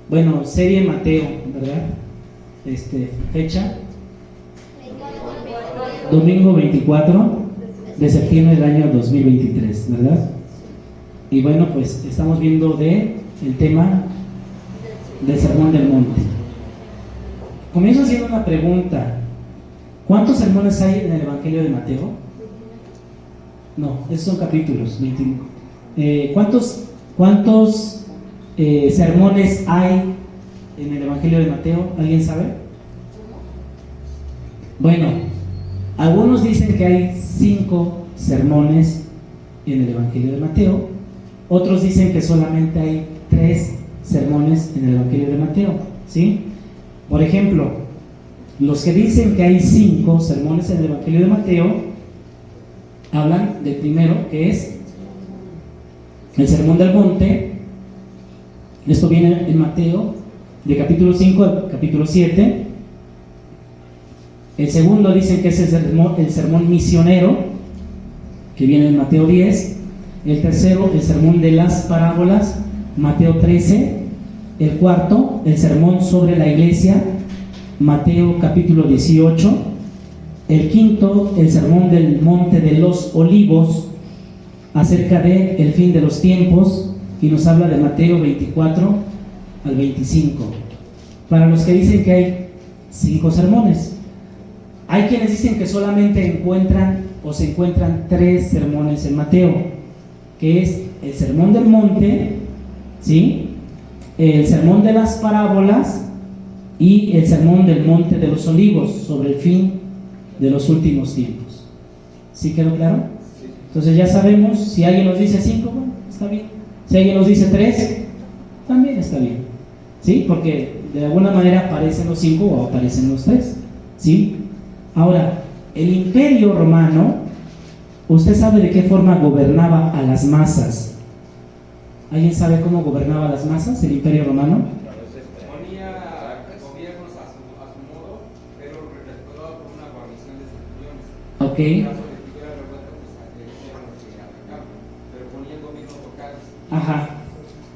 Bueno, serie Mateo, ¿verdad? Fecha, domingo 24 de septiembre del año 2023, ¿verdad? Y bueno, pues estamos viendo el tema del Sermón del Monte. Comienzo haciendo una pregunta. ¿Cuántos sermones hay en el Evangelio de Mateo? No, esos son capítulos. ¿Cuántos sermones hay en el Evangelio de Mateo? ¿Alguien sabe? Bueno, algunos dicen que hay 5 sermones en el Evangelio de Mateo. Otros dicen que solamente hay 3 sermones en el Evangelio de Mateo, ¿sí? Por ejemplo, los que dicen que hay 5 sermones en el Evangelio de Mateo hablan del primero, que es el Sermón del Monte. Esto viene en Mateo, de capítulo 5 al capítulo 7. El segundo dicen que es el sermón misionero, que viene en Mateo 10. El tercero, el sermón de las parábolas, Mateo 13. El cuarto, el sermón sobre la iglesia, Mateo capítulo 18. El quinto, el sermón del monte de los olivos, acerca de el fin de los tiempos, y nos habla de Mateo 24 al 25. Para los que dicen que hay 5 sermones, hay quienes dicen que solamente se encuentran 3 sermones en Mateo, que es el sermón del monte, ¿sí?, el sermón de las parábolas y el sermón del monte de los olivos, sobre el fin de los últimos tiempos. ¿Sí quedó claro? Entonces ya sabemos, si alguien nos dice 5, bueno, está bien. Si alguien nos dice 3, también está bien, ¿sí? Porque de alguna manera aparecen los 5 o aparecen los 3, ¿sí? Ahora, el Imperio Romano, ¿usted sabe de qué forma gobernaba a las masas? ¿Alguien sabe cómo gobernaba a las masas el Imperio Romano? Ponía gobiernos a su modo, pero respaldado por una guarnición de centuriones. Ok. En caso de que hubiera revuelta, pues eran los que atacaban, pero ponían gobiernos locales. Ajá.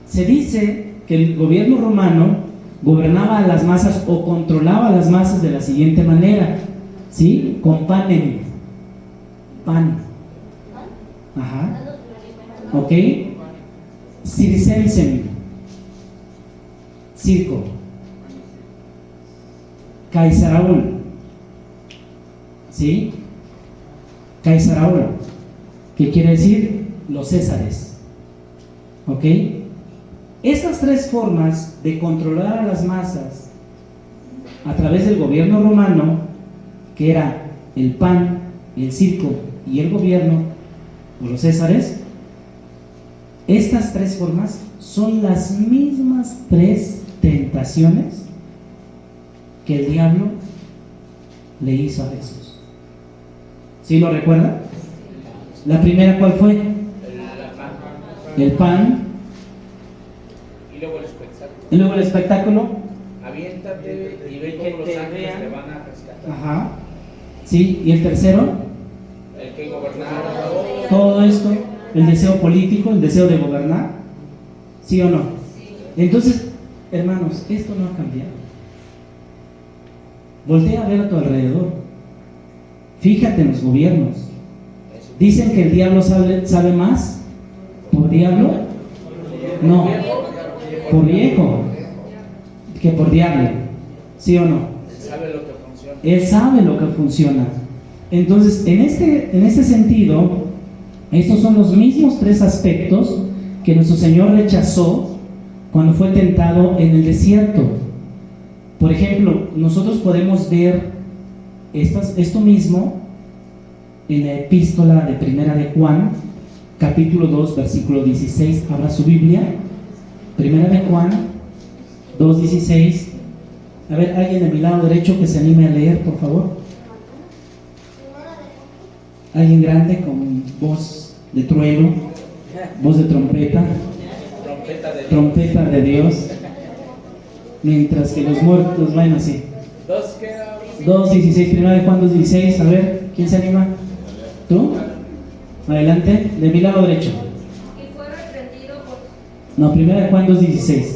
Se dice que el gobierno romano gobernaba a las masas o controlaba a las masas de la siguiente manera, ¿sí? Con pan. Ajá. Ok. Circensen, circo. Caesaraul, ¿sí? Caesaraul, que quiere decir los Césares. ¿Ok? Estas 3 formas de controlar a las masas a través del gobierno romano, que era el pan, el circo y el gobierno, o los Césares, estas 3 formas son las mismas 3 tentaciones que el diablo le hizo a Jesús. ¿Sí lo recuerda? La primera, ¿cuál fue? El pan. Y luego el espectáculo. Y luego el espectáculo. Aviéntate y ve que los ángeles te van a rescatar. Ajá. Sí, y el tercero, El que gobernaba todo esto, el deseo político, el deseo de gobernar. ¿Sí o no? Entonces, hermanos, esto no ha cambiado. Voltea a ver a tu alrededor. Fíjate en los gobiernos. Dicen que el diablo sabe más por diablo. No, por viejo que por diablo. ¿Sí o no? sabe lo que funciona. Él sabe lo que funciona. Entonces, en este sentido, estos son los mismos 3 aspectos que nuestro Señor rechazó cuando fue tentado en el desierto. Por ejemplo, nosotros podemos ver esto mismo en la epístola de Primera de Juan, capítulo 2, versículo 16. Abra su Biblia. Primera de Juan 2:16. A ver, alguien de mi lado derecho que se anime a leer, por favor. Alguien grande con voz de trueno, voz de trompeta, trompeta de Dios. Mientras que los muertos, bueno, sí. 2:16, Primera de Juan 2:16. A ver, ¿quién se anima? ¿Tú? Adelante, de mi lado derecho. Y fue reprendido por... No, Primera de Juan 2:16.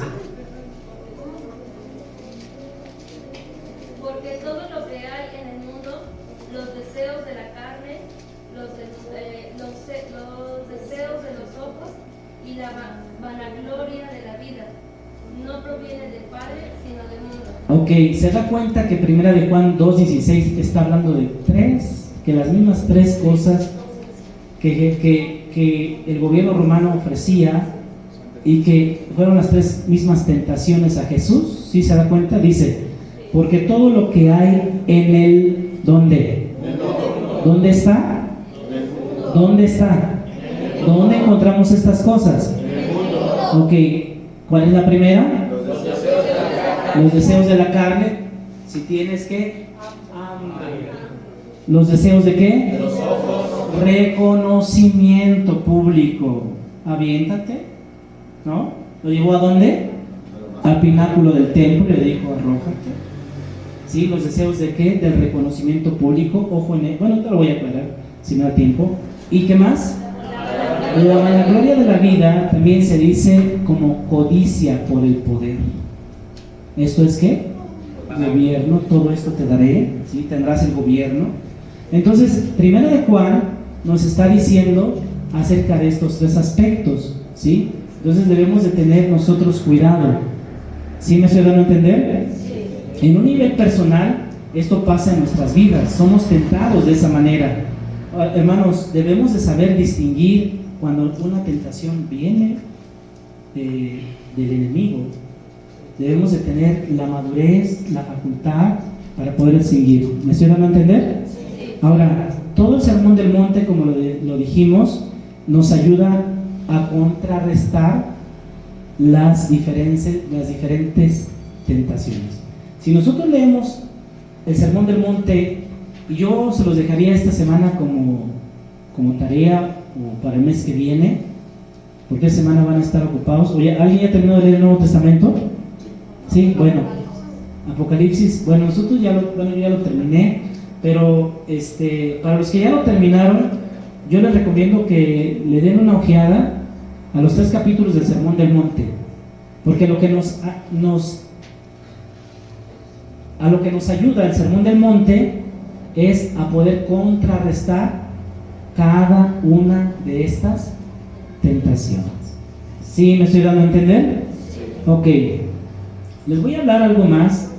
no viene del Padre, sino del mundo. Ok, se da cuenta que primera de Juan 2:16 está hablando de que las mismas tres cosas que el gobierno romano ofrecía y que fueron las tres mismas tentaciones a Jesús. ¿Sí se da cuenta? Dice, porque todo lo que hay en él, ¿dónde? ¿Dónde está? ¿Dónde está? ¿Dónde encontramos estas cosas? Ok, ¿cuál es la primera? Los deseos de la carne. Si tienes que hambre. ¿Los deseos de qué? Reconocimiento público. Aviéntate, ¿no? ¿Lo llevó a dónde? Al pináculo del templo y le dijo, arrójate. ¿Sí? ¿Los deseos de qué? Del reconocimiento público. Ojo en él. Bueno, te lo voy a aclarar si me da tiempo. ¿Y qué más? La vanagloria de la vida también se dice como codicia por el poder. ¿Esto es qué? Gobierno, todo esto te daré, ¿sí? Tendrás el gobierno. Entonces, primero de Juan nos está diciendo acerca de estos tres aspectos, ¿sí? Entonces debemos de tener nosotros cuidado. ¿Sí me estoy dando a entender? Sí. En un nivel personal, esto pasa en nuestras vidas, somos tentados de esa manera. Hermanos, debemos de saber distinguir cuando una tentación viene del enemigo. Debemos de tener la madurez, la facultad para poder distinguir. ¿Me estoy dando a entender? Sí. Ahora, todo el sermón del monte, como lo dijimos, nos ayuda a contrarrestar las diferentes tentaciones. Si nosotros leemos el sermón del monte, yo se los dejaría esta semana como tarea o para el mes que viene, porque esta semana van a estar ocupados. Oye, ¿alguien ya terminó de leer el Nuevo Testamento? Sí, bueno, Apocalipsis, bueno, yo ya lo terminé, pero para los que ya lo terminaron, yo les recomiendo que le den una ojeada a los 3 capítulos del Sermón del Monte, porque lo que nos ayuda el Sermón del Monte es a poder contrarrestar cada una de estas tentaciones. ¿Sí me estoy dando a entender? Sí. Ok. Les voy a hablar algo más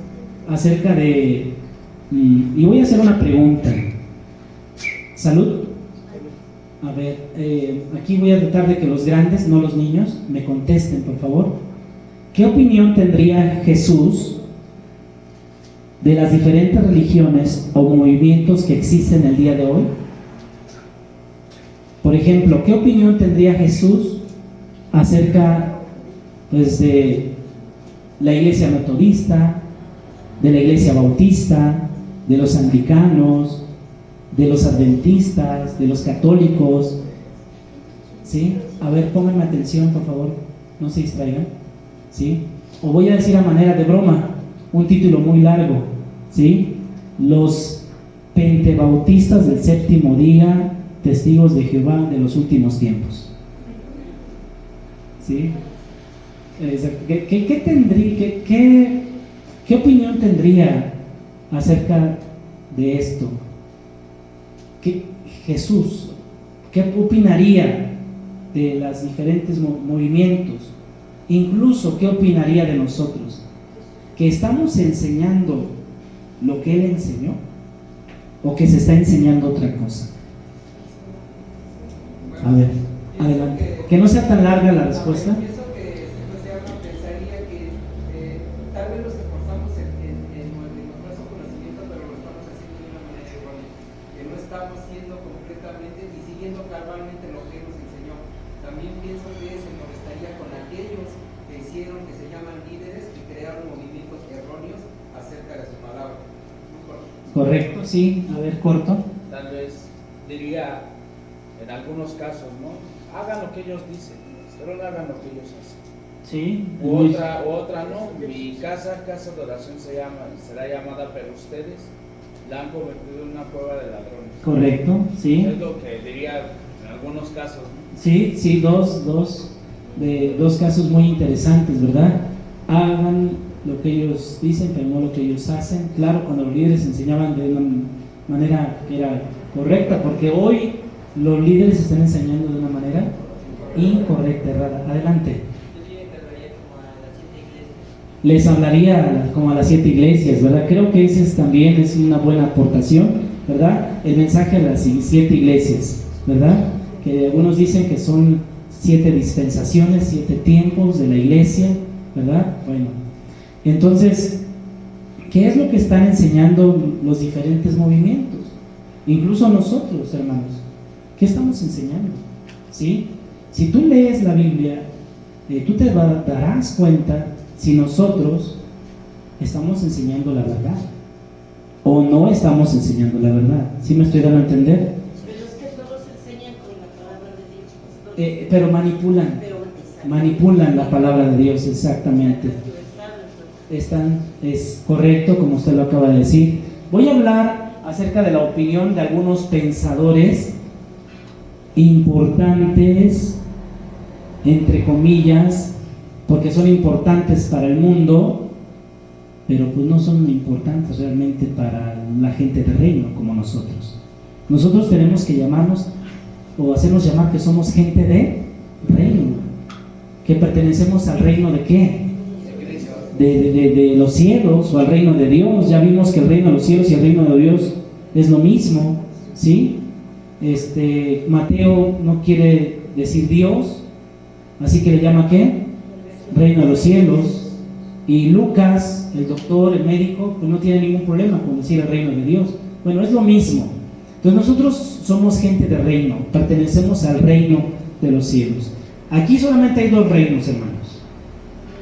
acerca de... y voy a hacer una pregunta. ¿Salud? A ver, aquí voy a tratar de que los grandes, no los niños, me contesten, por favor. ¿Qué opinión tendría Jesús de las diferentes religiones o movimientos que existen el día de hoy? Por ejemplo, ¿qué opinión tendría Jesús acerca, pues, de la iglesia metodista, de la iglesia bautista, de los anglicanos, de los adventistas, de los católicos? ¿Sí? A ver, pónganme atención, por favor, no se distraigan. ¿Sí? O voy a decir a manera de broma, un título muy largo, ¿sí? Los pentebautistas del séptimo día, testigos de Jehová de los últimos tiempos. ¿Sí? ¿Qué opinión tendría acerca de esto? Jesús, ¿qué opinaría de los diferentes movimientos? Incluso, ¿qué opinaría de nosotros? ¿Que estamos enseñando lo que Él enseñó? ¿O que se está enseñando otra cosa? A ver, adelante. Que no sea tan larga la respuesta. Pienso que pensaría que tal vez nos esforzamos en nuestro conocimiento, pero lo estamos haciendo de una manera errónea. Que no estamos siendo completamente y siguiendo cabalmente lo que Él nos enseñó. También pienso que se molestaría con aquellos que hicieron, que se llaman líderes, que crearon movimientos erróneos acerca de su palabra. Correcto, sí. A ver, corto. Tal vez diría, en algunos casos, ¿no? Hagan lo que ellos dicen, pero no hagan lo que ellos hacen. Sí. Otra no. Mi casa de oración será llamada, pero ustedes la han convertido en una cueva de ladrones. Correcto, sí. Es lo que diría en algunos casos, ¿no? Sí, dos casos muy interesantes, ¿verdad? Hagan lo que ellos dicen, pero no lo que ellos hacen. Claro, cuando los líderes enseñaban de una manera que era correcta, porque hoy los líderes están enseñando de una manera incorrecta, errada. Adelante. Yo diría que hablaría como a las 7 iglesias, les hablaría como a las 7 iglesias, ¿verdad? Creo que ese también es una buena aportación, ¿verdad? El mensaje a las 7 iglesias, ¿verdad? Que algunos dicen que son 7 dispensaciones, 7 tiempos de la iglesia, ¿verdad? Bueno, entonces, ¿qué es lo que están enseñando los diferentes movimientos? Incluso nosotros, hermanos, ¿qué estamos enseñando? ¿Sí? Si tú lees la Biblia, tú te darás cuenta si nosotros estamos enseñando la verdad o no estamos enseñando la verdad. ¿Sí me estoy dando a entender? Pero es que todos enseñan con la palabra de Dios, pastor. Pero manipulan. Pero Manipulan la palabra de Dios, exactamente. Es correcto, como usted lo acaba de decir. Voy a hablar acerca de la opinión de algunos pensadores importantes, entre comillas, porque son importantes para el mundo, pero pues no son importantes realmente para la gente del reino como nosotros. Nosotros tenemos que llamarnos o hacernos llamar que somos gente de reino, que pertenecemos al reino de ¿qué? De los cielos, o al reino de Dios. Ya vimos que el reino de los cielos y el reino de Dios es lo mismo, ¿sí? Mateo no quiere decir Dios, así que le llama ¿qué? Reino de los cielos. Y Lucas, el doctor, el médico, pues no tiene ningún problema con decir el reino de Dios. Bueno, es lo mismo. Entonces nosotros somos gente de reino, pertenecemos al reino de los cielos. Aquí solamente hay 2 reinos, hermanos.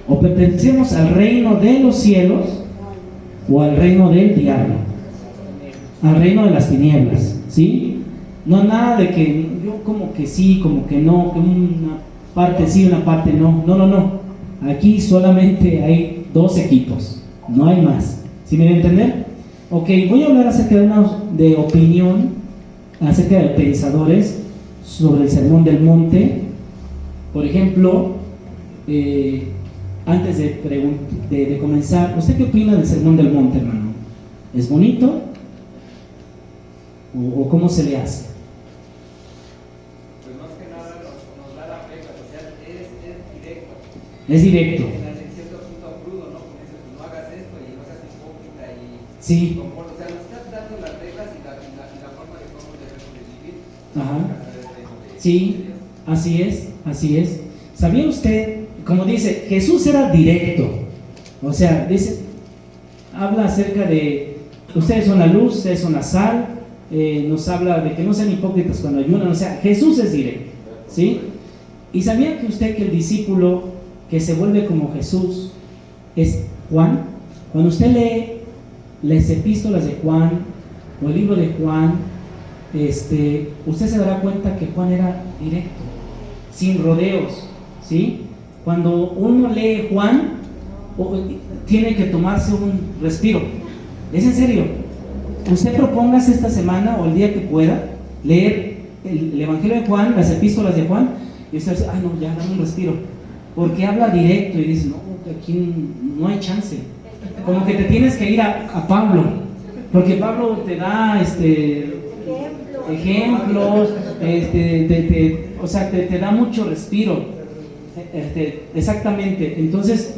O pertenecemos al reino de los cielos o al reino del diablo, al reino de las tinieblas, ¿sí? No nada de que yo como que sí, como que no, que una parte sí, una parte no. No. Aquí solamente hay 2 equipos, no hay más. ¿Sí me deben entender? Ok, voy a hablar acerca de opinión, acerca de pensadores sobre el Sermón del Monte. Por ejemplo, antes de comenzar, ¿usted qué opina del Sermón del Monte, hermano? ¿Es bonito? ¿O cómo se le hace? Pues más que nada nos da la regla, o sea, es directo. Es directo. En cierto punto crudo, ¿no? Como dices, pues no hagas esto y no seas hipócrita y... Sí. O sea, nos estás dando las reglas y la forma de cómo debemos de vivir. Ajá. Sí, así es. ¿Sabía usted, como dice, Jesús era directo? O sea, habla acerca de, ustedes son la luz, ustedes son la sal, nos habla de que no sean hipócritas cuando ayunan, o sea, Jesús es directo, ¿sí? ¿Y sabía que usted que el discípulo que se vuelve como Jesús es Juan? Cuando usted lee las epístolas de Juan o el libro de Juan, usted se dará cuenta que Juan era directo, sin rodeos, ¿sí? Cuando uno lee Juan, tiene que tomarse un respiro. ¿Es en serio? Usted propóngase esta semana o el día que pueda leer el Evangelio de Juan, las epístolas de Juan, y usted dice, no, ya, dame un respiro, porque habla directo y dice, no, aquí no hay chance. Como que te tienes que ir a Pablo, porque Pablo te da ejemplos, o sea, te da mucho respiro. Exactamente. Entonces,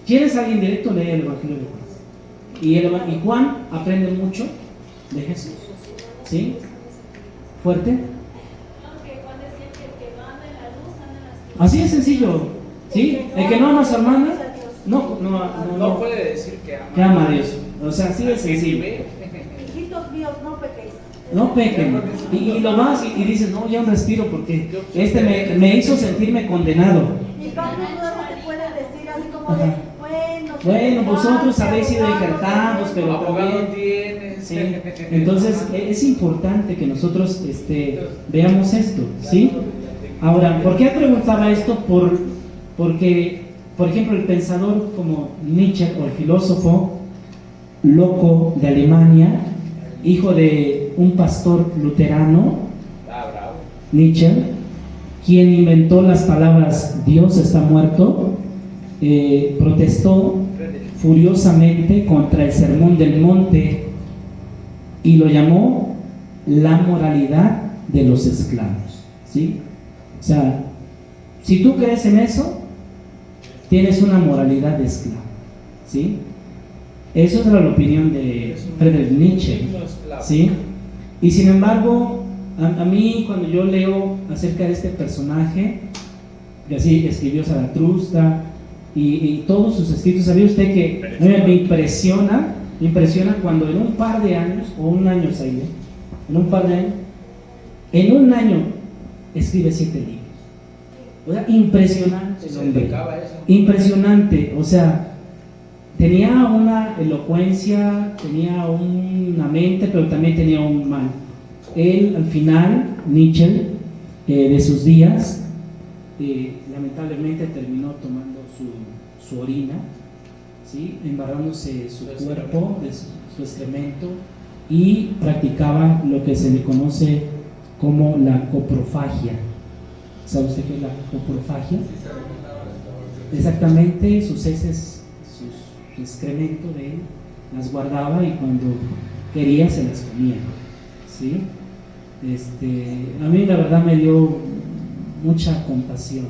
¿quieres alguien directo? Lee el Evangelio de Juan. Y Juan aprende mucho de Jesús. ¿Sí? ¿Fuerte? Así es sencillo. ¿Sí? El que no ama a su hermana, no puede decir que ama. Que ama a Dios. O sea, así es sencillo. Hijitos míos, no pequéis. No pequen. Y lo vas y dices, no, ya un respiro porque me hizo sentirme condenado. Y Pablo luego te puede decir así como de, bueno, vosotros habéis sido injertados, pero abogado también tienes. Sí. Entonces es importante que nosotros veamos esto, ¿sí? Ahora, ¿por qué preguntaba esto? Porque, por ejemplo, el pensador como Nietzsche, o el filósofo loco de Alemania, hijo de un pastor luterano, Nietzsche, quien inventó las palabras Dios está muerto, protestó furiosamente contra el Sermón del Monte y lo llamó la moralidad de los esclavos, ¿sí? O sea, si tú crees en eso, tienes una moralidad de esclavo, ¿sí? Eso era la opinión de Friedrich Nietzsche, ¿sí? Y sin embargo, a mí cuando yo leo acerca de este personaje, que así escribió Zaratustra y todos sus escritos, ¿sabía usted que a mí me impresiona cuando en un par de años, o un año, ¿sabía? En un año escribe 7 libros? O sea, impresionante el hombre, impresionante, o sea, tenía una elocuencia, tenía una mente, pero también tenía un mal. Él, al final, Nietzsche, de sus días, lamentablemente terminó tomando su orina, ¿sí? Embarrándose su cuerpo, de su excremento, y practicaba lo que se le conoce como la coprofagia. ¿Sabe usted qué es la coprofagia? Exactamente, sus heces, su excremento de él, las guardaba y cuando quería se las comía, ¿sí? A mí la verdad me dio mucha compasión.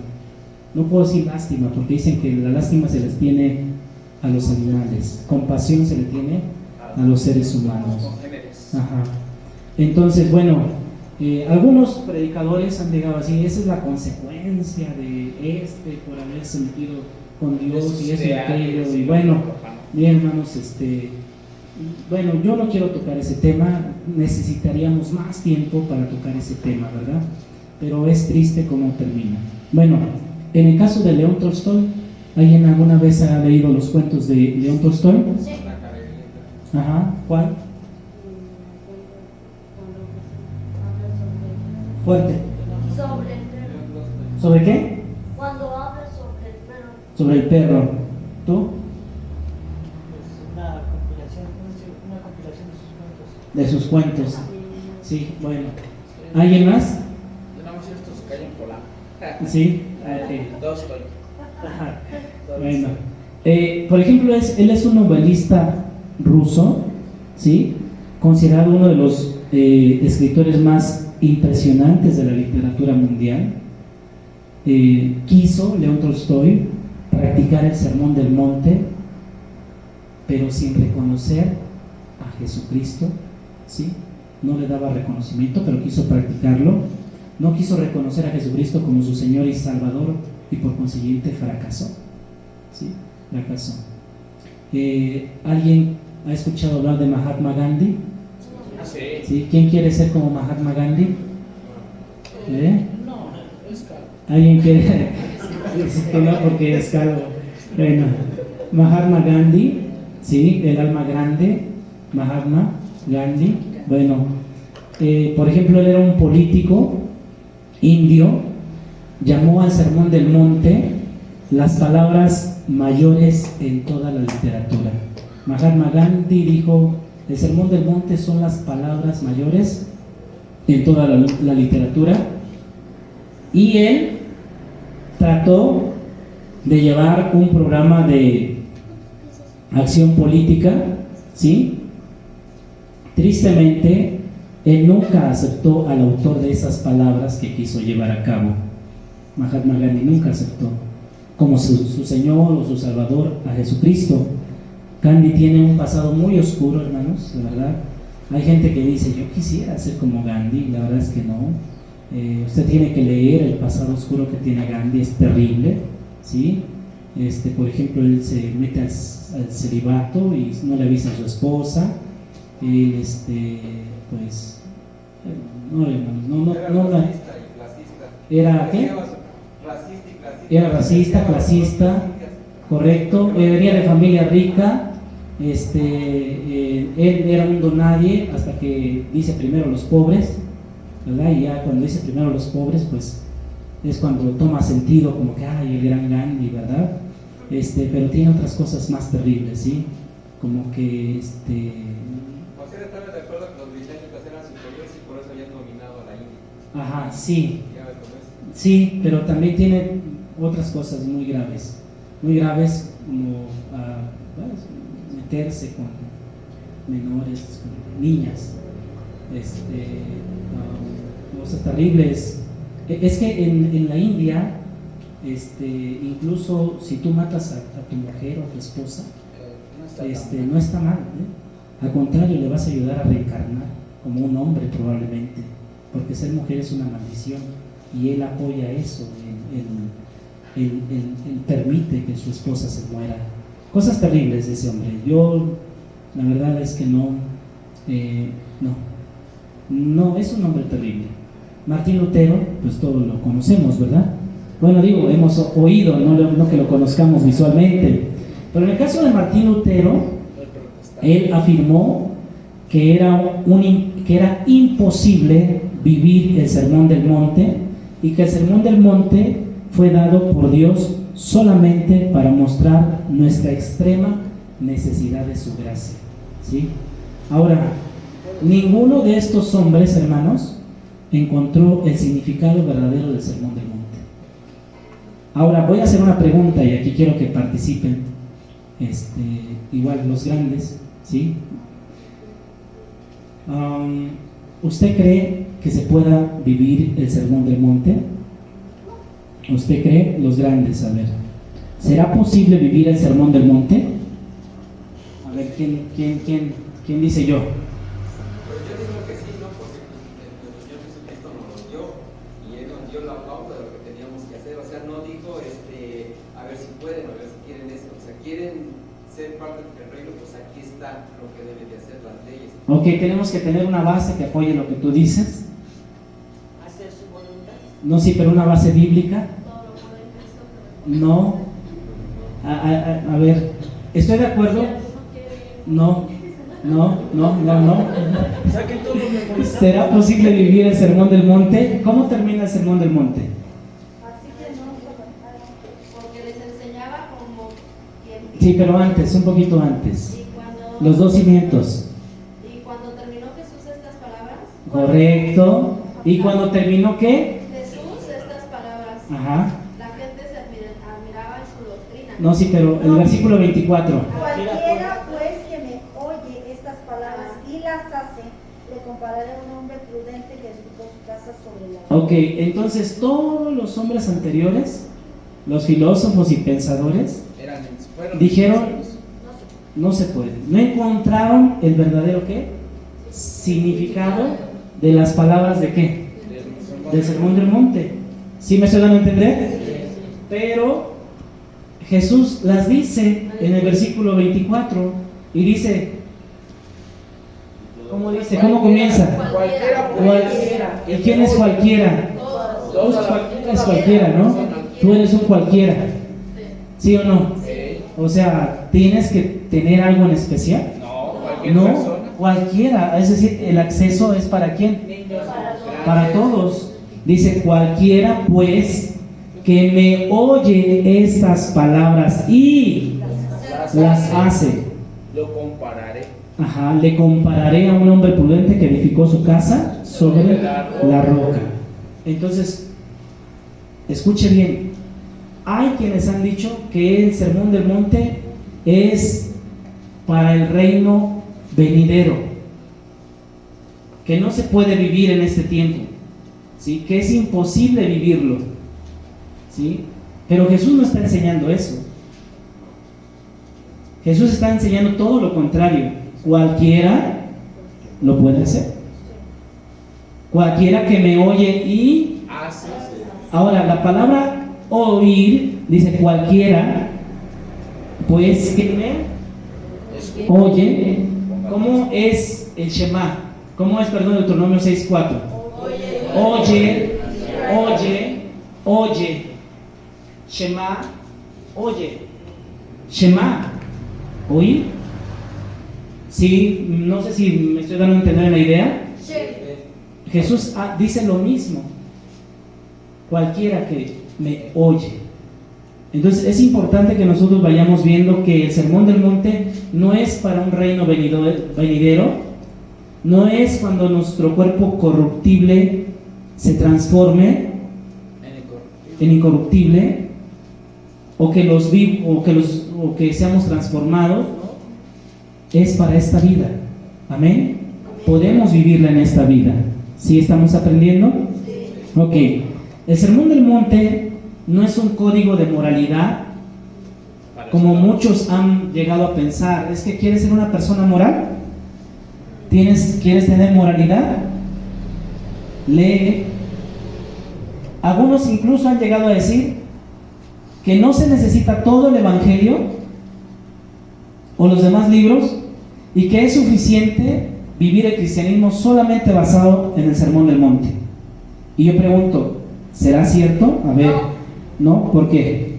No puedo decir lástima, porque dicen que la lástima se les tiene a los animales, compasión se le tiene a los seres humanos. Ajá. Entonces, bueno, algunos predicadores han llegado así, esa es la consecuencia de por haberse metido con Dios y eso y aquello, y bueno, bien hermanos, bueno, yo no quiero tocar ese tema, necesitaríamos más tiempo para tocar ese tema, ¿verdad? Pero es triste cómo termina. Bueno, en el caso de León Tolstoy, ¿alguien alguna vez ha leído los cuentos de León Tolstoy? Sí. Ajá, ¿cuál? Fuerte. Sobre el perro. ¿Sobre qué? Cuando habla sobre el perro. Sobre el perro. ¿Tú? Una compilación de sus cuentos. De sus cuentos. Sí, bueno. ¿Alguien más? Yo nada más estos se callan por Sí. Okay. Tolstoy. Ajá. Bueno. Por ejemplo, él es un novelista ruso, ¿sí? Considerado uno de los escritores más impresionantes de la literatura mundial. Quiso León Tolstoy practicar el Sermón del Monte, pero sin reconocer a Jesucristo, ¿sí? No le daba reconocimiento, pero quiso practicarlo. No quiso reconocer a Jesucristo como su Señor y Salvador, y por consiguiente fracasó, ¿sí? Fracasó. ¿Alguien ha escuchado hablar de Mahatma Gandhi? Sí. ¿Sí? ¿Quién quiere ser como Mahatma Gandhi? No, es caro. ¿Alguien quiere? Sí, que no, porque es calvo. Bueno, Mahatma Gandhi, ¿sí? El alma grande, Mahatma Gandhi. Bueno, por ejemplo, él era un político indio, llamó al Sermón del Monte las palabras mayores en toda la literatura. Mahatma Gandhi dijo: el Sermón del Monte son las palabras mayores en toda la literatura, y él trató de llevar un programa de acción política, ¿sí? Tristemente, él nunca aceptó al autor de esas palabras que quiso llevar a cabo. Mahatma Gandhi nunca aceptó como su Señor o su Salvador a Jesucristo. Gandhi tiene un pasado muy oscuro, hermanos, la verdad. Hay gente que dice: yo quisiera ser como Gandhi. La verdad es que no. Usted tiene que leer el pasado oscuro que tiene Gandhi, es terrible, ¿sí? Por ejemplo, él se mete al celibato y no le avisa a su esposa. Él, pues, no, ¿era qué? Era racista, clasista, correcto. Venía de familia rica. Él era un don nadie hasta que dice primero los pobres, ¿verdad? Y ya cuando dice primero los pobres, pues es cuando toma sentido, como que ay, el gran Gandhi, ¿verdad? Pero tiene otras cosas más terribles, ¿sí? Como que O sea, estaba de acuerdo que los británicos eran superiores y por eso habían dominado a la India. Ajá, sí. Ya ves cómo es. Sí, pero también tiene otras cosas muy graves como meterse con menores, con niñas, cosas terribles. Es que en la India incluso si tú matas a tu mujer o a tu esposa, no está mal, ¿eh? Al contrario, le vas a ayudar a reencarnar como un hombre probablemente, porque ser mujer es una maldición y él apoya eso, él permite que su esposa se muera. Cosas terribles de ese hombre. Yo, la verdad es que no, es un hombre terrible. Martín Lutero, pues todos lo conocemos, ¿verdad? Bueno, digo, hemos oído, no que lo conozcamos visualmente. Pero en el caso de Martín Lutero, él afirmó que era imposible vivir el Sermón del Monte y que el Sermón del Monte fue dado por Dios solamente para mostrar nuestra extrema necesidad de su gracia, ¿sí? Ahora, ninguno de estos hombres, hermanos, encontró el significado verdadero del Sermón del Monte. Ahora voy a hacer una pregunta y aquí quiero que participen, igual los grandes, ¿sí? ¿Usted cree que se pueda vivir el Sermón del Monte? ¿Usted cree? Los grandes, a ver. ¿Será posible vivir el Sermón del Monte? A ver, ¿quién dice yo? Pues yo digo que sí, ¿no? Porque el Señor Jesucristo nos lo dio y Él nos dio la pauta de lo que teníamos que hacer. O sea, no dijo, a ver si pueden, a ver si quieren esto. O sea, quieren ser parte del reino, pues aquí está lo que deben de hacer las leyes. Ok, tenemos que tener una base que apoye lo que tú dices. Hacer su voluntad. No, sí, pero una base bíblica. Todo lo puede en Cristo que nos No. A ver, ¿estoy de acuerdo? No. Saquen todos los memorizantes. ¿Será posible vivir el Sermón del Monte? ¿Cómo termina el Sermón del Monte? Así que no, porque les enseñaba como quien. Sí, pero antes, un poquito antes. Y cuando, Los dos cimientos. y cuando terminó Jesús estas palabras. Correcto. ¿Y cuando terminó qué? Jesús estas palabras. Ajá. La gente se admiraba en su doctrina. No, sí, pero el versículo 24. Cualquiera pues que me oye estas palabras y las hace, le compararé a un hombre prudente que edificó su casa sobre la roca. Ok, entonces todos los hombres anteriores, los filósofos y pensadores, Fueron dijeron, discípulos. no se puede. No encontraron el verdadero ¿qué? Significado de las palabras de qué? Del Sermón del Monte. ¿Sí me estoy dando a entender? Pero Jesús las dice en el versículo 24 y dice, ¿cómo dice? ¿Cómo comienza? Cualquiera Cualquiera. ¿Y quién es cualquiera? Todos. Tú eres cualquiera, ¿no? Tú eres un cualquiera. ¿Sí o no? O sea, ¿tienes que tener algo en especial? No, cualquier No, persona. cualquiera. Es decir, el acceso es para quién? Niños, Para grandes. todos. Dice, cualquiera pues que me oye estas palabras y las hace. Lo compararé. Ajá, le compararé a un hombre prudente que edificó su casa sobre la roca. Entonces, escuche bien. Hay quienes han dicho que el Sermón del Monte es para el reino venidero, que no se puede vivir en este tiempo, ¿sí? Que es imposible vivirlo, ¿sí? Pero Jesús no está enseñando eso. Jesús está enseñando todo lo contrario. Cualquiera lo puede hacer. Cualquiera que me oye y... Haces. Ahora, la palabra oír, dice cualquiera, pues que me oye. ¿Cómo es el Shema? ¿Cómo es, perdón, Deuteronomio 6:4? Oye. Shema, oye. Shema, oír. Sí, no sé si me estoy dando a entender la idea. Jesús dice lo mismo. Cualquiera que me oye. Entonces es importante que nosotros vayamos viendo que el Sermón del Monte no es para un reino venidero, no es cuando nuestro cuerpo corruptible se transforme en incorruptible, o que seamos transformados. Es para esta vida. Amén. Podemos vivirla en esta vida. ¿Sí estamos aprendiendo? Ok. El Sermón del Monte no es un código de moralidad, como muchos han llegado a pensar. Es que quieres ser una persona moral, quieres tener moralidad, lee. Algunos incluso han llegado a decir que no se necesita todo el Evangelio o los demás libros y que es suficiente vivir el cristianismo solamente basado en el Sermón del Monte. Y yo pregunto, ¿será cierto? A ver, ¿no? ¿Por qué?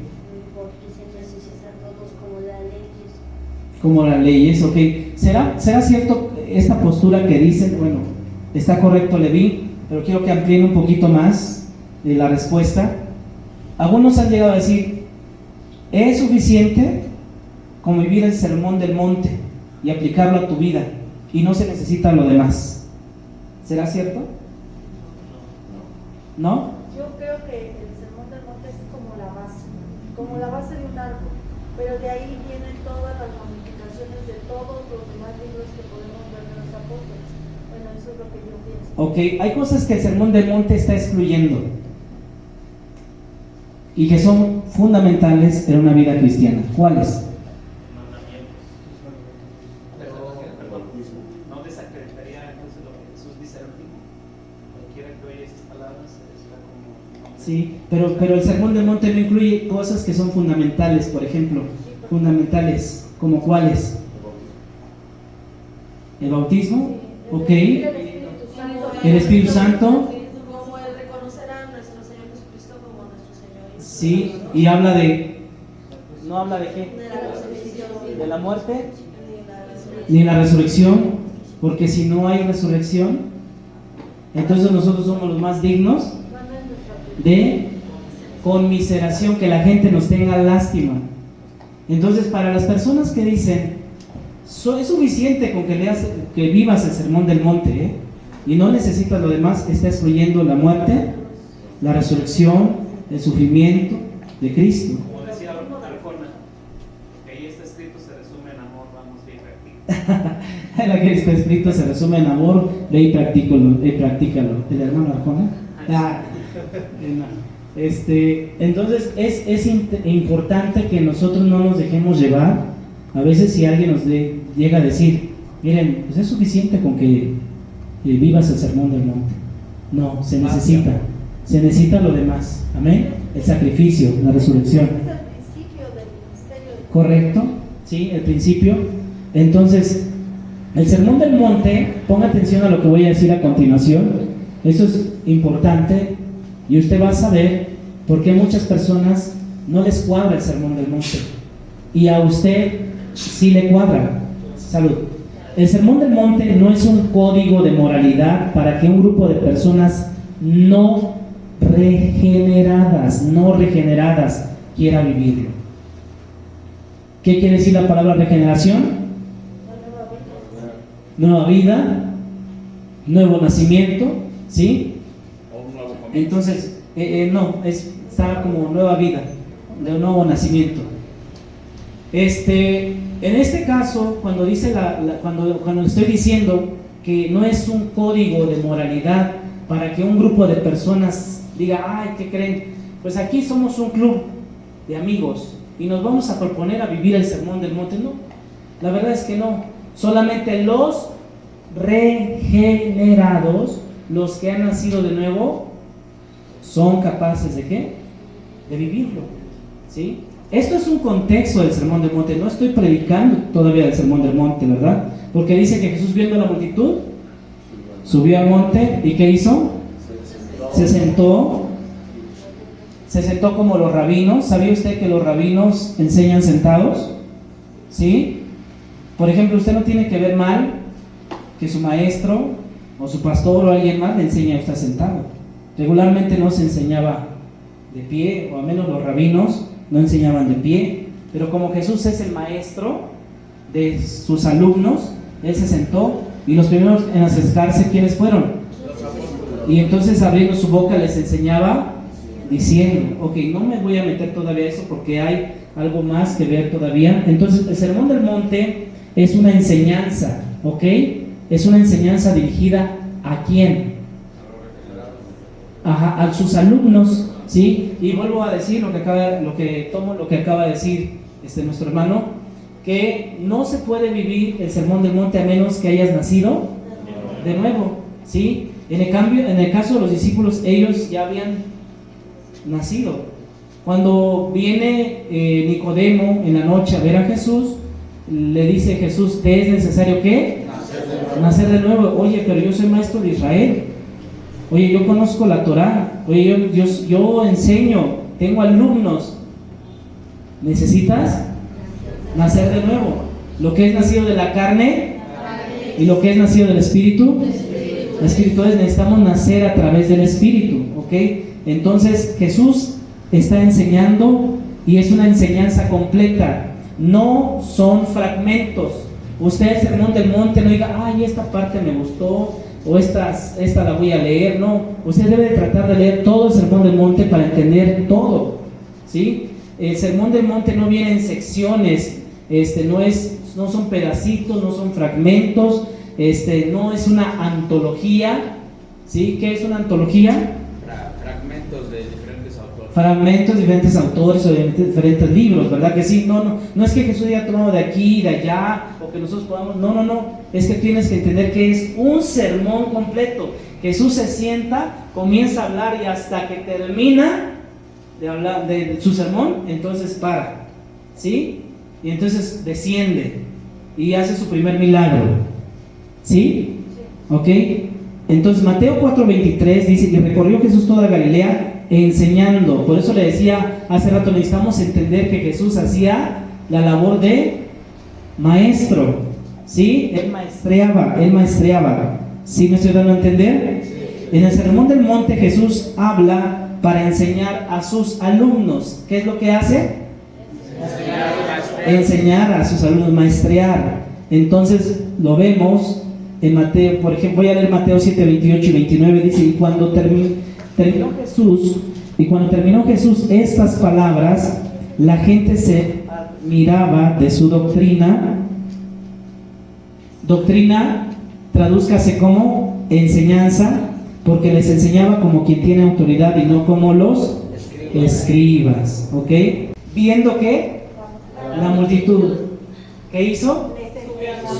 Porque se necesitan todos Como las leyes, ok. ¿Será cierto esta postura que dicen? Bueno, está correcto, Leví, pero quiero que amplíen un poquito más la respuesta. Algunos han llegado a decir, es suficiente con vivir el Sermón del Monte y aplicarlo a tu vida, y no se necesita lo demás. ¿Será cierto? ¿No? Yo creo que el Sermón del Monte es como la base de un árbol, pero de ahí vienen todas las ramificaciones de todos los demás libros que podemos ver de los apóstoles. Bueno, eso es lo que yo pienso. Ok, hay cosas que el Sermón del Monte está excluyendo y que son fundamentales en una vida cristiana. ¿Cuáles? No desacreditaría entonces lo que Jesús dice al último. Cualquiera que oye esas palabras será como... Sí, pero el Sermón del Monte no incluye cosas que son fundamentales, por ejemplo. Fundamentales, ¿como cuáles? El bautismo, ok. El Espíritu Santo, Como el reconocer a nuestro Señor Jesucristo como nuestro Señor. sí, y habla de... ¿No habla de qué? De la resurrección. ¿De la muerte? Ni Ni la resurrección, porque si no hay resurrección, entonces nosotros somos los más dignos de conmiseración, que la gente nos tenga lástima. Entonces, para las personas que dicen, es suficiente con que vivas el Sermón del Monte, y no necesitas lo demás, está excluyendo la muerte, la resurrección, el sufrimiento de Cristo. Como decía Arjona, que ahí está escrito, se resume en amor, vamos, ve y practica. La que está escrito se resume en amor, ve y practícalo. ¿El hermano Arjona? Entonces es importante que nosotros no nos dejemos llevar. A veces si alguien nos llega a decir, miren, pues es suficiente con que vivas el Sermón del Monte. No, se necesita lo demás. Amén. El sacrificio, la resurrección. Es el principio del ministerio de Correcto, sí, el principio. Entonces, el Sermón del Monte, ponga atención a lo que voy a decir a continuación. Eso es importante y usted va a saber por qué muchas personas no les cuadra el Sermón del Monte y a usted sí le cuadra. Salud. El Sermón del Monte no es un código de moralidad para que un grupo de personas no regeneradas quiera vivirlo. ¿Qué quiere decir la palabra regeneración? Nueva vida, nuevo nacimiento, ¿sí? O un nuevo comienzo. Entonces, está como nueva vida, de un nuevo nacimiento. En este caso, cuando dice cuando estoy diciendo que no es un código de moralidad para que un grupo de personas diga, ay, ¿qué creen? Pues aquí somos un club de amigos y nos vamos a proponer a vivir el Sermón del Monte. No, la verdad es que no. Solamente los regenerados, los que han nacido de nuevo, son capaces ¿de qué? De vivirlo, ¿sí? Esto es un contexto del Sermón del Monte. No estoy predicando todavía del Sermón del Monte, ¿verdad? Porque dice que Jesús, viendo la multitud, subió al monte y ¿qué hizo? Se sentó como los rabinos. ¿Sabía usted que los rabinos enseñan sentados? ¿Sí? Por ejemplo, usted no tiene que ver mal que su maestro o su pastor o alguien más le enseñe a usted sentado. Regularmente no se enseñaba de pie, o al menos los rabinos no enseñaban de pie, pero como Jesús es el maestro de sus alumnos, él se sentó y los primeros en acercarse, ¿quiénes fueron? Y entonces abriendo su boca les enseñaba diciendo, ok, no me voy a meter todavía a eso porque hay algo más que ver todavía. Entonces el Sermón del Monte es una enseñanza, ok, es una enseñanza dirigida ¿a quién? A sus alumnos, ¿sí? Y vuelvo a decir lo que acaba de decir nuestro hermano, que no se puede vivir el sermón del monte a menos que hayas nacido de nuevo, ¿sí? En el caso de los discípulos, ellos ya habían nacido. Cuando viene Nicodemo en la noche a ver a Jesús, le dice Jesús, ¿te es necesario qué? Nacer de nuevo. Oye, pero yo soy maestro de Israel. Oye, yo conozco la Torá. Oye, yo enseño, tengo alumnos. ¿Necesitas nacer de nuevo? Lo que es nacido de la carne y lo que es nacido del Espíritu. El Espíritu es, necesitamos nacer a través del Espíritu, ¿ok? Entonces Jesús está enseñando y es una enseñanza completa. No son fragmentos. Usted el sermón del monte no diga, ay, esta parte me gustó, o esta la voy a leer. No, usted debe de tratar de leer todo el sermón del monte para entender todo, ¿sí? El sermón del monte no viene en secciones, no son pedacitos, no son fragmentos, no es una antología, ¿sí? ¿Qué es una antología? Fragmentos de diferentes autores. Fragmentos de diferentes autores o de diferentes libros, ¿verdad que sí? No es que Jesús haya tomado de aquí y de allá, o que nosotros podamos, no, es que tienes que entender que es un sermón completo. Jesús se sienta, comienza a hablar y hasta que termina de hablar de su sermón, entonces para, ¿sí? Y entonces desciende y hace su primer milagro, ¿sí? ¿Ok? Entonces Mateo 4:23 dice que recorrió Jesús toda Galilea enseñando. Por eso le decía hace rato, necesitamos entender que Jesús hacía la labor de maestro, ¿sí? Él maestreaba, ¿sí me estoy dando a entender? En el sermón del monte Jesús habla para enseñar a sus alumnos. ¿Qué es lo que hace? Enseñar a sus alumnos, maestrear. Entonces lo vemos en Mateo, por ejemplo, voy a leer Mateo 7:28 y 29, dice, y cuando terminó Jesús estas palabras, la gente se admiraba de su doctrina. Doctrina, tradúzcase como enseñanza, porque les enseñaba como quien tiene autoridad y no como los escribas, ¿ok? Viendo que la multitud, ¿qué hizo?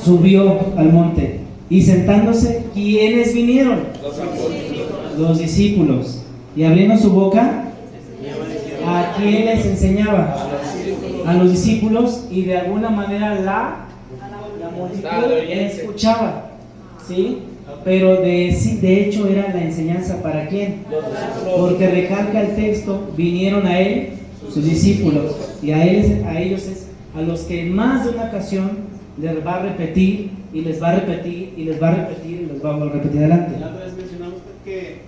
Subió al monte. Y sentándose, ¿quiénes vinieron? Los discípulos. Y abriendo su boca, ¿a quién les enseñaba? A los discípulos, y de alguna manera la multitud escuchaba, ¿sí? Pero de hecho era la enseñanza ¿para quién? Porque recalca el texto, vinieron a él sus discípulos, y a ellos es a los que más de una ocasión les va a repetir, y les va a repetir, y les va a repetir, y les va a repetir adelante. La otra vez mencionamos que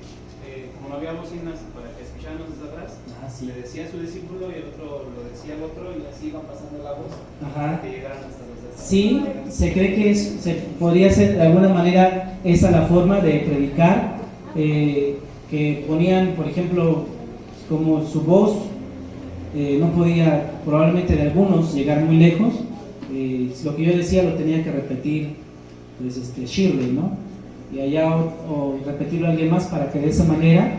como no había bocinas para que escucháramos desde atrás, Sí. le decía a su discípulo y el otro lo decía al otro, y así iban pasando la voz hasta que llegaran hasta los demás. Sí, se cree que se podría ser de alguna manera esa la forma de predicar, que ponían, por ejemplo, como su voz no podía probablemente de algunos llegar muy lejos, lo que yo decía lo tenía que repetir pues Shirley, ¿no? Y allá o repetirlo a alguien más para que de esa manera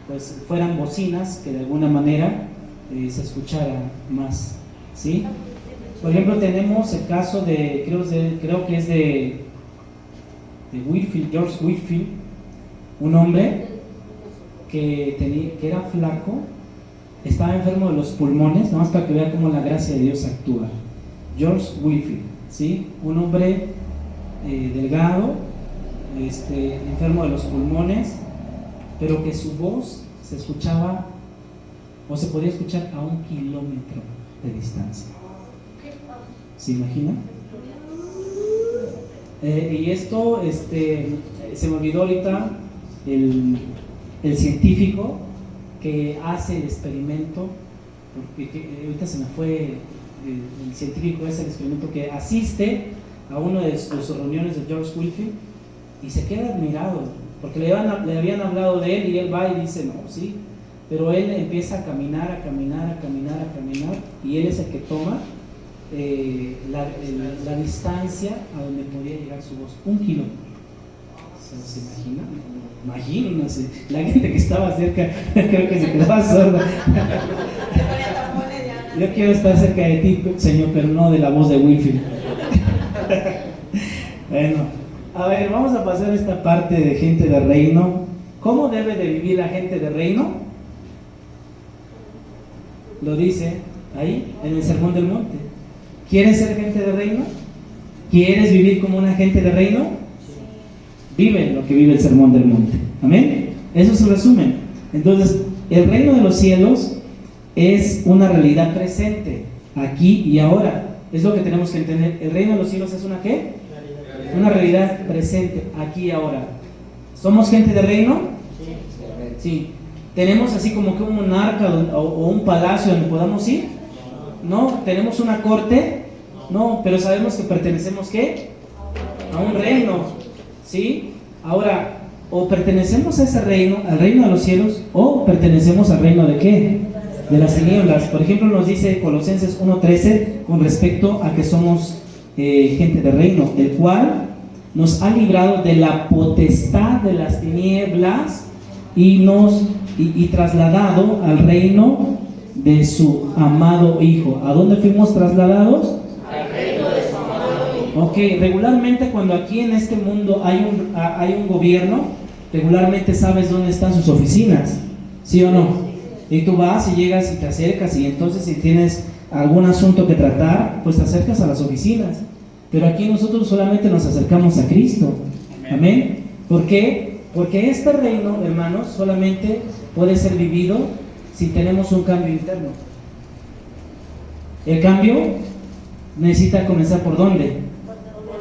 pues fueran bocinas que de alguna manera se escuchara más, ¿sí? Por ejemplo, tenemos el caso de, creo que es de Whitefield, George Whitefield, un hombre que era flaco, estaba enfermo de los pulmones, nada más para que vea cómo la gracia de Dios actúa. George Whitefield, ¿sí? Un hombre delgado, enfermo de los pulmones, pero que su voz se escuchaba o se podía escuchar a 1 kilómetro de distancia. ¿Se imagina? Y esto, se me olvidó ahorita el científico que hace el experimento, porque ahorita se me fue el científico, es el experimento que asiste a una de sus reuniones de George Whitefield y se queda admirado, porque le habían hablado de él y él va y dice, no, sí, pero él empieza a caminar, y él es el que toma la distancia a donde podía llegar su voz, 1 kilómetro, ¿Se imagina? Imagínense, la gente que estaba cerca, creo que se quedaba sorda. Yo quiero estar cerca de ti, Señor, pero no de la voz de Winfield. Bueno, a ver, vamos a pasar esta parte de gente de reino. ¿Cómo debe de vivir la gente de reino? Lo dice ahí, en el Sermón del Monte. ¿Quieres ser gente de reino? ¿Quieres vivir como una gente de reino? Vive lo que vive el Sermón del Monte. Amén. Eso es su resumen. Entonces, el reino de los cielos es una realidad presente, aquí y ahora. Es lo que tenemos que entender. El reino de los cielos es una ¿qué? Una realidad presente, aquí y ahora. ¿Somos gente de reino? Sí. ¿Tenemos así como que un monarca o un palacio donde podamos ir? No. ¿Tenemos una corte? No, pero sabemos que pertenecemos ¿qué? A un reino. ¿Sí? Ahora, o pertenecemos a ese reino, al reino de los cielos, o pertenecemos al reino de ¿qué? De las tinieblas. Por ejemplo, nos dice Colosenses 1:13 con respecto a que somos gente de reino, el cual nos ha librado de la potestad de las tinieblas y trasladado al reino de su amado Hijo. ¿A dónde fuimos trasladados? Al reino de su amado Hijo. Ok, regularmente cuando aquí en este mundo hay un gobierno, regularmente sabes dónde están sus oficinas, ¿sí o no? Y tú vas y llegas y te acercas, y entonces si tienes algún asunto que tratar, pues te acercas a las oficinas. Pero aquí nosotros solamente nos acercamos a Cristo. Amén. ¿Por qué? Porque este reino, hermanos, solamente puede ser vivido si tenemos un cambio interno. El cambio necesita comenzar ¿por dónde?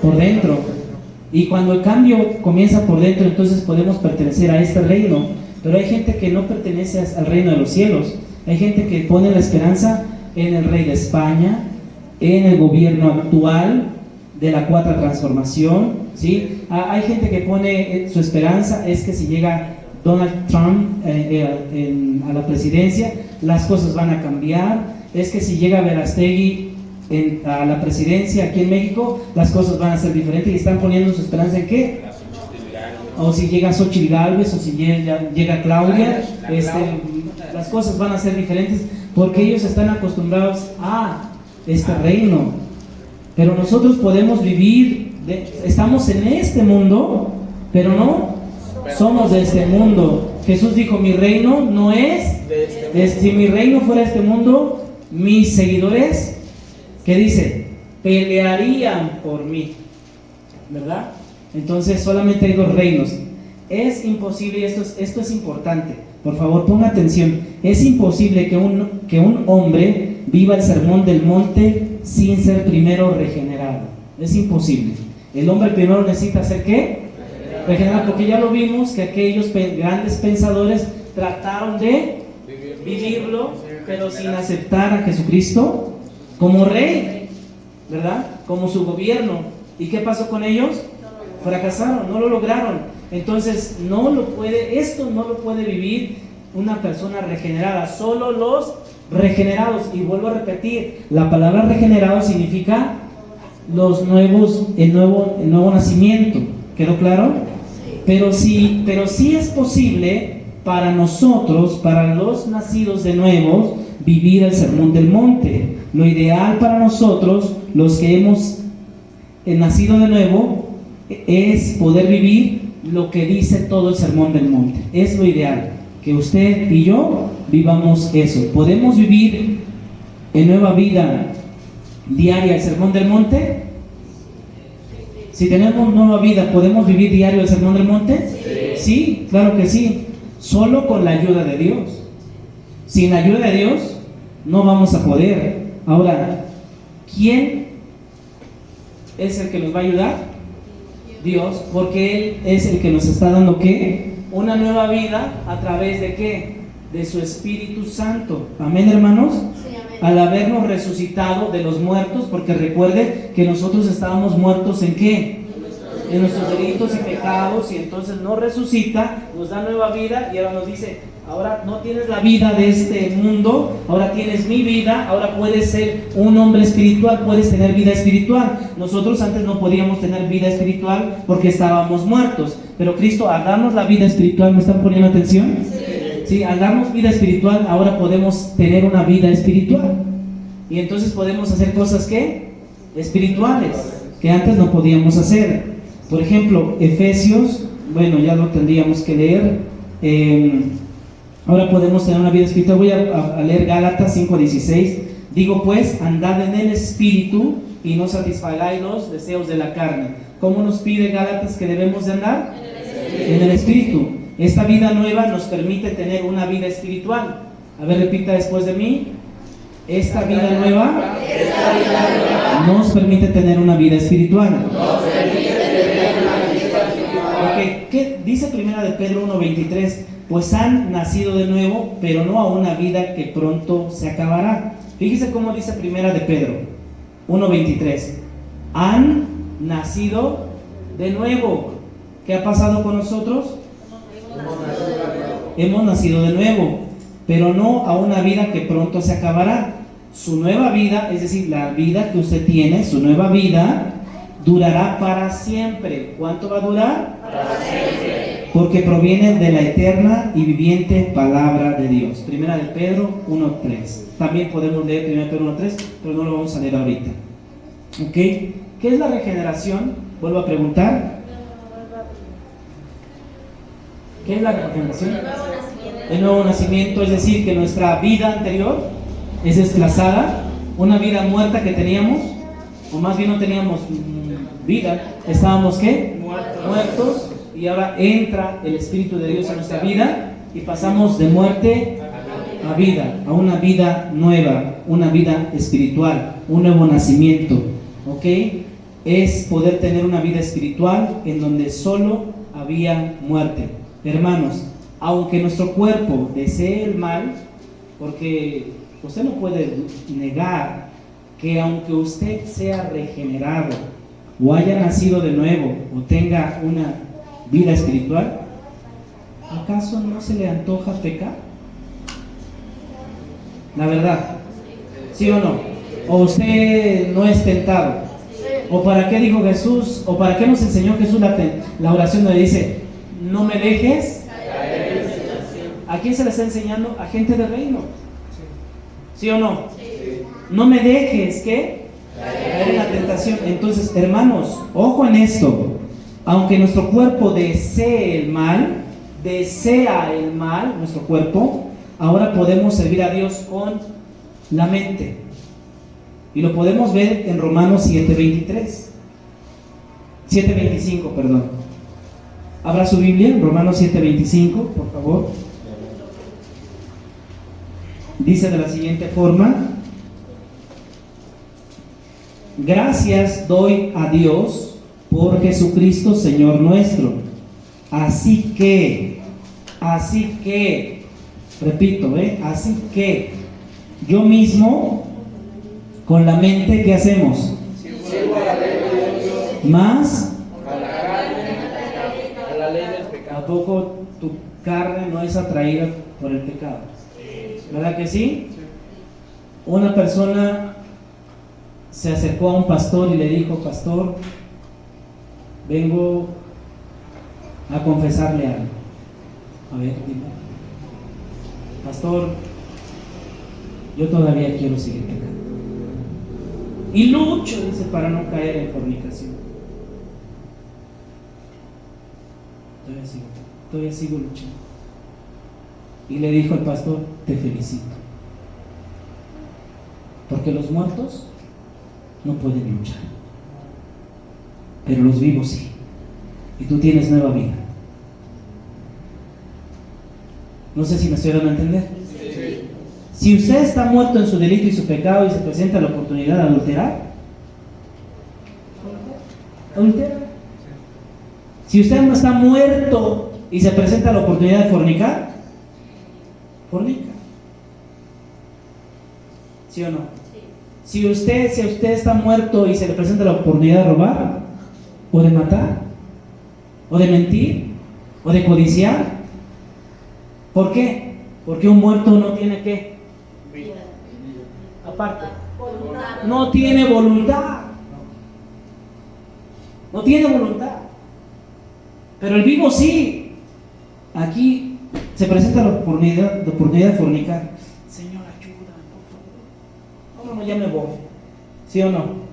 Por dentro. Y cuando el cambio comienza por dentro, entonces podemos pertenecer a este reino. Pero hay gente que no pertenece al reino de los cielos. Hay gente que pone la esperanza en el rey de España, en el gobierno actual de la cuarta transformación, ¿sí? Hay gente que pone su esperanza es que si llega Donald Trump a la presidencia, las cosas van a cambiar. Es que si llega Verástegui a la presidencia aquí en México, las cosas van a ser diferentes, y están poniendo su esperanza en ¿qué? O si llega Xochitl Gálvez, o si llega Claudia, las cosas van a ser diferentes, porque ellos están acostumbrados a este reino. Pero nosotros podemos vivir, estamos en este mundo, pero no somos de este mundo. Jesús dijo, mi reino no es, si mi reino fuera este mundo, mis seguidores, ¿qué dice? Pelearían por mí, ¿verdad? Entonces solamente hay dos reinos. Es imposible, y esto es importante, por favor ponga atención, es imposible que un hombre viva el sermón del monte sin ser primero regenerado. Es imposible. El hombre primero necesita ser ¿qué? Regenerado, porque ya lo vimos que aquellos grandes pensadores trataron de vivirlo, pero sin aceptar a Jesucristo como rey, ¿verdad? Como su gobierno. ¿Y qué pasó con ellos? Fracasaron, no lo lograron. Entonces esto no lo puede vivir una persona regenerada, solo los regenerados. Y vuelvo a repetir, la palabra regenerado significa el nuevo nacimiento. ¿Quedó claro? Pero sí es posible para nosotros, para los nacidos de nuevo, vivir el sermón del monte. Lo ideal para nosotros, los que hemos nacido de nuevo, es poder vivir lo que dice todo el sermón del monte. Es lo ideal, que usted y yo vivamos eso. ¿Podemos vivir en nueva vida diaria el sermón del monte? Si tenemos nueva vida, ¿podemos vivir diario el sermón del monte? Sí, claro que sí. Solo con la ayuda de Dios. Sin la ayuda de Dios no vamos a poder. Ahora, ¿quién es el que nos va a ayudar? Dios, porque Él es el que nos está dando ¿qué? Una nueva vida a través de ¿qué? De su Espíritu Santo. Amén, hermanos. Sí, amén. Al habernos resucitado de los muertos, porque recuerde que nosotros estábamos muertos ¿en qué? En nuestros delitos y pecados, y entonces nos resucita, nos da nueva vida, y ahora nos dice, Ahora no tienes la vida de este mundo, ahora tienes mi vida, ahora puedes ser un hombre espiritual, puedes tener vida espiritual. Nosotros antes no podíamos tener vida espiritual porque estábamos muertos, pero Cristo al darnos la vida espiritual, ¿me están poniendo atención? Sí, al darnos vida espiritual, ahora podemos tener una vida espiritual. Y entonces podemos hacer cosas que espirituales, que antes no podíamos hacer. Por ejemplo, Efesios, bueno, ya lo tendríamos que leer. Ahora podemos tener una vida espiritual. Voy a leer Gálatas 5:16. Digo pues, andad en el Espíritu y no satisfagáis los deseos de la carne. ¿Cómo nos pide Gálatas que debemos de andar? En el Espíritu. Esta vida nueva nos permite tener una vida espiritual. A ver, repita después de mí. Esta vida nueva nos permite tener una vida espiritual. Okay. ¿Qué dice primera de Pedro 1:23? Pues han nacido de nuevo, pero no a una vida que pronto se acabará. Fíjese cómo dice primera de Pedro 1:23. Han nacido de nuevo. ¿Qué ha pasado con nosotros? Hemos nacido de nuevo, pero no a una vida que pronto se acabará. Su nueva vida, es decir, la vida que usted tiene, su nueva vida, durará para siempre. ¿Cuánto va a durar? Para siempre. Porque proviene de la eterna y viviente palabra de Dios. Primera de Pedro 1:3. También podemos leer Primera de Pedro 1:3, pero no lo vamos a leer ahorita. ¿Ok? ¿Qué es la regeneración? Vuelvo a preguntar. ¿Qué es la regeneración? El nuevo nacimiento, es decir, que nuestra vida anterior es desplazada, una vida muerta que teníamos, o más bien no teníamos vida, estábamos ¿qué? Muertos, y ahora entra el Espíritu de Dios en nuestra vida y pasamos de muerte a vida, a una vida nueva, una vida espiritual, un nuevo nacimiento, ¿ok? Es poder tener una vida espiritual en donde solo había muerte. Hermanos, aunque nuestro cuerpo desee el mal, porque usted no puede negar que aunque usted sea regenerado o haya nacido de nuevo o tenga una vida espiritual, ¿acaso no se le antoja pecar? La verdad, ¿sí o no? ¿O usted no es tentado? ¿O para qué dijo Jesús? ¿O para qué nos enseñó Jesús la oración donde dice, no me dejes? ¿A quién se le está enseñando? A gente del reino. ¿Sí o no? No me dejes, ¿qué? Caer en la tentación. Entonces, hermanos, ojo en esto. Aunque nuestro cuerpo desea el mal, nuestro cuerpo, ahora podemos servir a Dios con la mente. Y lo podemos ver en Romanos 7:25, perdón. Abra su Biblia en Romanos 7:25, por favor. Dice de la siguiente forma: gracias doy a Dios por Jesucristo Señor nuestro. Así que, repito, así que yo mismo, con la mente, ¿qué hacemos? Más a la ley del pecado. ¿A poco tu carne no es atraída por el pecado? ¿Verdad que sí? Una persona se acercó a un pastor y le dijo: pastor, vengo a confesarle algo. A ver, dime. Pastor, yo todavía quiero seguir pecando. Y lucho, dice, para no caer en fornicación. Todavía sigo luchando. Y le dijo el pastor: te felicito, porque los muertos no pueden luchar, pero los vivos sí, y tú tienes nueva vida. No sé si me estoy dando a entender. Sí. Si usted está muerto en su delito y su pecado y se presenta la oportunidad de adulterar, adultera. Si usted no está muerto y se presenta la oportunidad de fornicar, fornica. ¿Sí o no? Sí. Si usted está muerto y se le presenta la oportunidad de robar, o de matar, o de mentir, o de codiciar, ¿por qué? Porque un muerto no tiene ¿qué? Vida. Aparte, no tiene voluntad. No tiene voluntad. Pero el vivo sí. Aquí se presenta la oportunidad de fornicar. Señor, ayúdame, por favor. No, ya me voy. ¿Sí o no?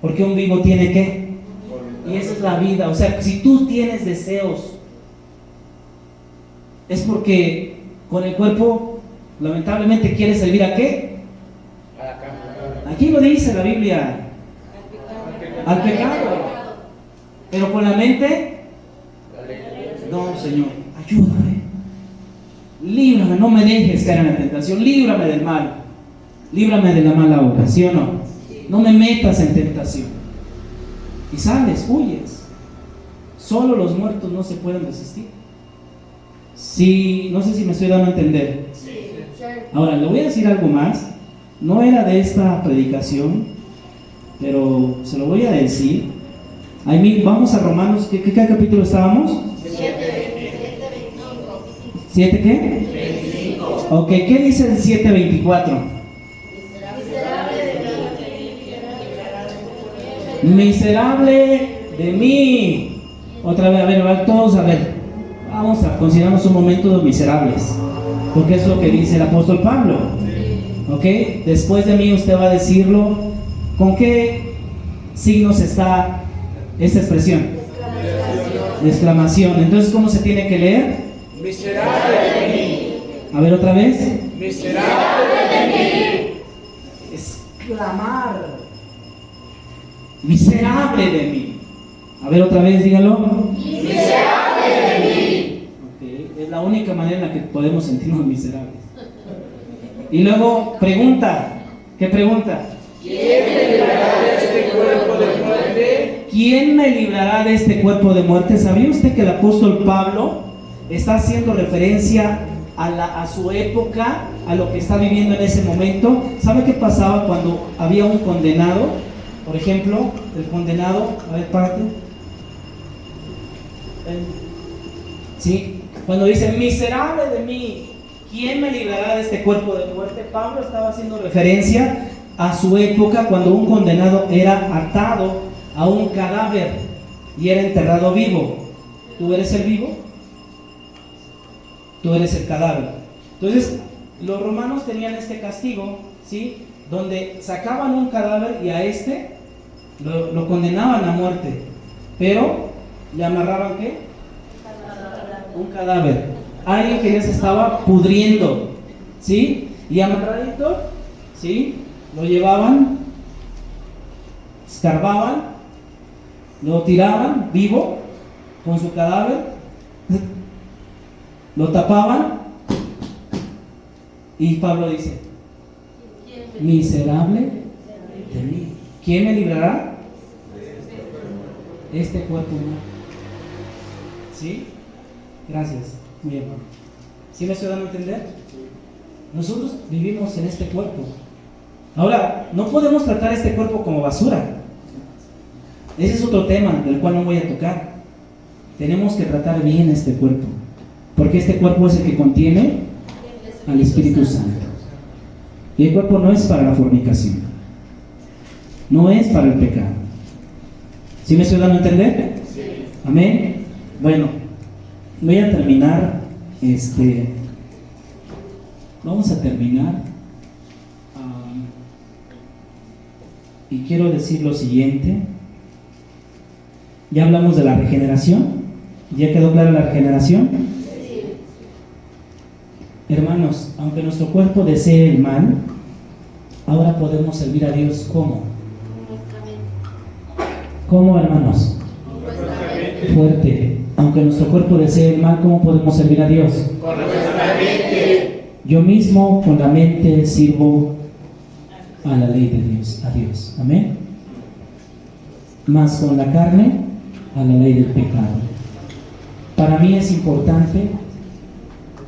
Porque un vivo tiene ¿qué? Y esa es la vida. O sea, si tú tienes deseos, es porque con el cuerpo, lamentablemente, quieres servir ¿a qué? A la cama. Aquí lo dice la Biblia. Al pecado. Pero con la mente, no, Señor, ayúdame. Líbrame, no me dejes caer en la tentación. Líbrame del mal. Líbrame de la mala obra, ¿sí o no? No me metas en tentación. Y sales, huyes. Solo los muertos no se pueden resistir. Sí, no sé si me estoy dando a entender. Ahora, le voy a decir algo más. No era de esta predicación, pero se lo voy a decir. Vamos a Romanos, ¿qué capítulo estábamos? 7 qué? Ok, ¿qué dice el 7:24? Miserable de mí. Otra vez, a ver, todos a ver. Vamos a considerarnos un momento miserables, porque es lo que dice el apóstol Pablo. Ok, después de mí usted va a decirlo. ¿Con qué signos está esta expresión? De exclamación. Entonces, ¿cómo se tiene que leer? Miserable de mí. A ver otra vez. Miserable de mí. Exclamar. Miserable de mí. A ver otra vez, dígalo. Miserable de mí. Ok, es la única manera en la que podemos sentirnos miserables. Y luego pregunta. ¿Qué pregunta? ¿Quién me librará de este cuerpo de muerte? ¿Quién me librará de este cuerpo de muerte? ¿Sabía usted que el apóstol Pablo está haciendo referencia a su época, a lo que está viviendo en ese momento? ¿Sabe qué pasaba cuando había un condenado? Por ejemplo, el condenado, a ver, párate. Sí, cuando dice miserable de mí, ¿quién me librará de este cuerpo de muerte? Pablo estaba haciendo referencia a su época cuando un condenado era atado a un cadáver y era enterrado vivo. ¿Tú eres el vivo? Tú eres el cadáver. Entonces, los romanos tenían este castigo, ¿sí? Donde sacaban un cadáver y a este lo condenaban a muerte, pero le amarraban ¿qué? Un cadáver, alguien que ya se estaba pudriendo, ¿sí? Y amarradito, ¿sí? Lo llevaban, escarbaban, lo tiraban vivo con su cadáver, lo tapaban, y Pablo dice: miserable de mí, ¿quién me librará? Este cuerpo humano. ¿Sí? Gracias, muy bien. ¿Sí me estoy dando a entender? Nosotros vivimos en este cuerpo. Ahora, no podemos tratar este cuerpo como basura. Ese es otro tema del cual no voy a tocar. Tenemos que tratar bien este cuerpo, porque este cuerpo es el que contiene al Espíritu Santo. Y el cuerpo no es para la fornicación, no es para el pecado. ¿Sí me estoy dando a entender? Sí. Amén. Bueno, voy a terminar. Vamos a terminar. Y quiero decir lo siguiente. Ya hablamos de la regeneración. ¿Ya quedó clara la regeneración? Sí. Hermanos, aunque nuestro cuerpo desee el mal, ahora podemos servir a Dios ¿cómo? ¿Cómo, hermanos? Fuerte. Aunque nuestro cuerpo desee el mal, ¿cómo podemos servir a Dios? Con nuestra mente. Yo mismo con la mente sirvo a la ley de Dios, a Dios. Amén. Más con la carne a la ley del pecado. Para mí es importante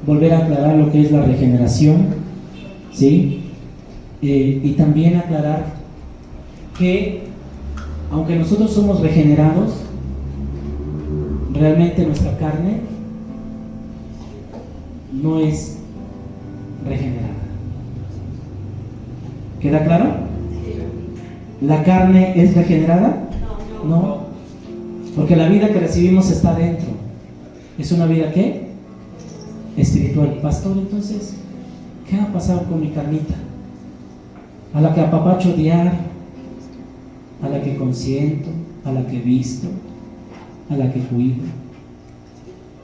volver a aclarar lo que es la regeneración, ¿sí? Y también aclarar que aunque nosotros somos regenerados, realmente nuestra carne no es regenerada. ¿Queda claro? ¿La carne es regenerada? No. Porque la vida que recibimos está dentro. ¿Es una vida qué? Espiritual. Pastor, entonces, ¿qué ha pasado con mi carnita? A la que apapacho diario, a la que consiento, a la que visto, a la que cuido.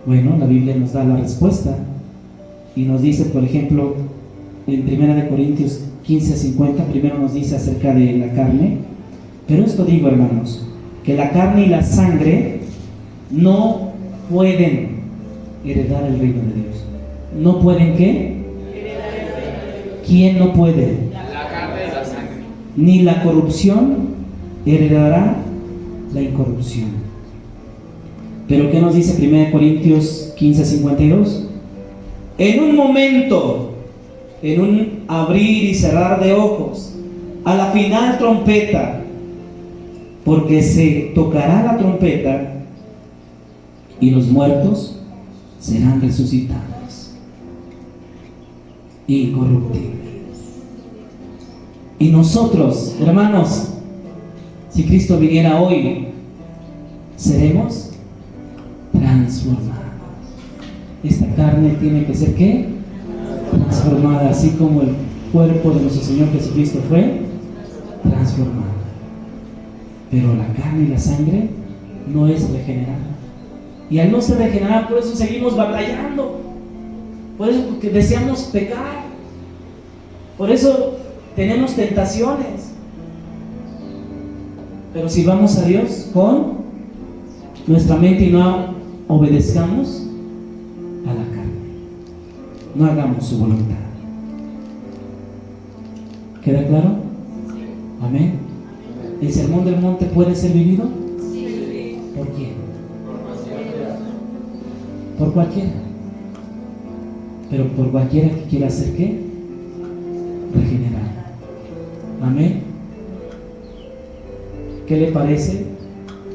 Bueno, la Biblia nos da la respuesta y nos dice, por ejemplo, en 1 Corintios 15:50, primero nos dice acerca de la carne. Pero esto digo, hermanos, que la carne y la sangre no pueden heredar el reino de Dios. ¿No pueden qué? ¿Quién no puede? La carne y la sangre. Ni la corrupción heredará la incorrupción. Pero ¿qué nos dice 1 Corintios 15:52? En un momento, en un abrir y cerrar de ojos, a la final trompeta, porque se tocará la trompeta y los muertos serán resucitados, incorruptibles. Y nosotros, hermanos, si Cristo viniera hoy, seremos transformados. Esta carne tiene que ser ¿qué? Transformada, así como el cuerpo de nuestro Señor Jesucristo fue transformado. Pero la carne y la sangre no es regenerada. Y al no ser regenerada, por eso seguimos batallando. Por eso porque deseamos pecar. Por eso tenemos tentaciones. Pero si vamos a Dios con nuestra mente y no obedezcamos a la carne, no hagamos su voluntad. ¿Queda claro? Amén. ¿El sermón del monte puede ser vivido? Sí. ¿Por quién? Por cualquiera. Pero por cualquiera que quiera ser ¿qué? Regenerado. Amén. ¿Qué le parece?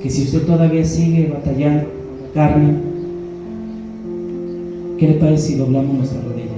Que si usted todavía sigue batallando con la carne, ¿qué le parece si doblamos nuestra rodilla?